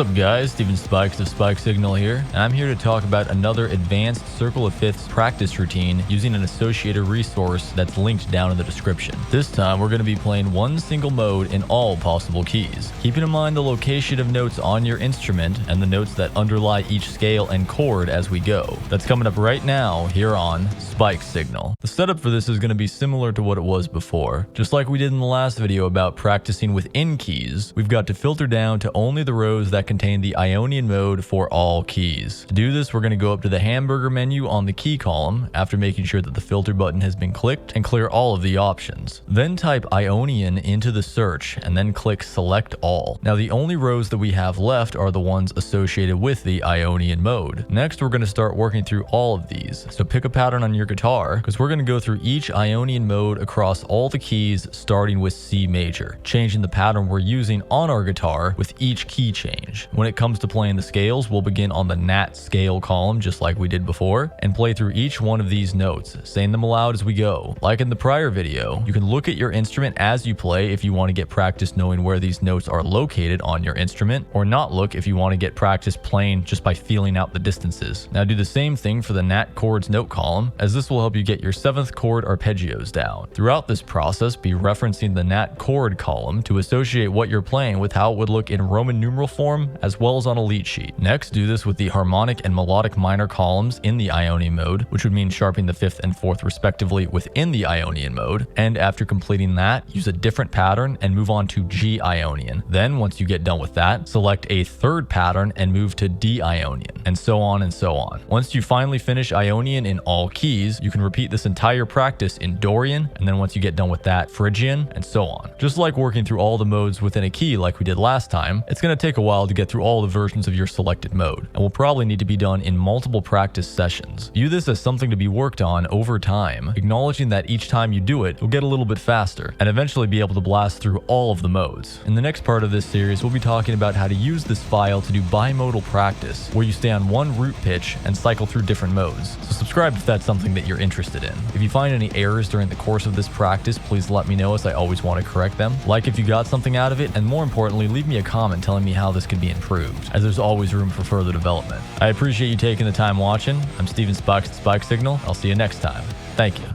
up guys, Steven Spikes of Spikessignal here, and I'm here to talk about another advanced Circle of Fifths practice routine using an associated resource that's linked down in the description. This time we're going to be playing one single mode in all possible keys, keeping in mind the location of notes on your instrument and the notes that underlie each scale and chord as we go. That's coming up right now here on Spikessignal. The setup for this is going to be similar to what it was before. Just like we did in the last video about practicing within keys, we've got to filter down to only the rows that contain the Ionian mode for all keys. To do this, we're going to go up to the hamburger menu on the key column after making sure that the filter button has been clicked and clear all of the options. Then type Ionian into the search and then click select all. Now the only rows that we have left are the ones associated with the Ionian mode. Next, we're going to start working through all of these. So pick a pattern on your guitar because we're going to go through each Ionian mode across all the keys starting with C major, changing the pattern we're using on our guitar with each key change. When it comes to playing the scales, we'll begin on the Nat scale column just like we did before and play through each one of these notes, saying them aloud as we go. Like in the prior video, you can look at your instrument as you play if you want to get practice knowing where these notes are located on your instrument, or not look if you want to get practice playing just by feeling out the distances. Now do the same thing for the Nat chords note column, as this will help you get your 7th chord arpeggios down. Throughout this process, be referencing the Nat chord column to associate what you're playing with how it would look in Roman numeral form as well as on a lead sheet. Next, do this with the harmonic and melodic minor columns in the Ionian mode, which would mean sharpening the 5th and 4th respectively within the Ionian mode. And after completing that, use a different pattern and move on to G Ionian. Then once you get done with that, select a third pattern and move to D Ionian, and so on and so on. Once you finally finish Ionian in all keys, you can repeat this entire practice in Dorian, and then once you get done with that, Phrygian, and so on. Just like working through all the modes within a key like we did last time, it's going to take a while to get through all the versions of your selected mode, and will probably need to be done in multiple practice sessions. View this as something to be worked on over time, acknowledging that each time you do it, you'll get a little bit faster, and eventually be able to blast through all of the modes. In the next part of this series, we'll be talking about how to use this file to do bimodal practice, where you stay on one root pitch and cycle through different modes. So subscribe if that's something that you're interested in. If you find any errors during the course of this practice, please let me know, as I always want to correct them. Like if you got something out of it, and more importantly, leave me a comment telling me how this could be improved, as there's always room for further development. I appreciate you taking the time watching. I'm Steven Spikes at Spikessignal. I'll see you next time. Thank you.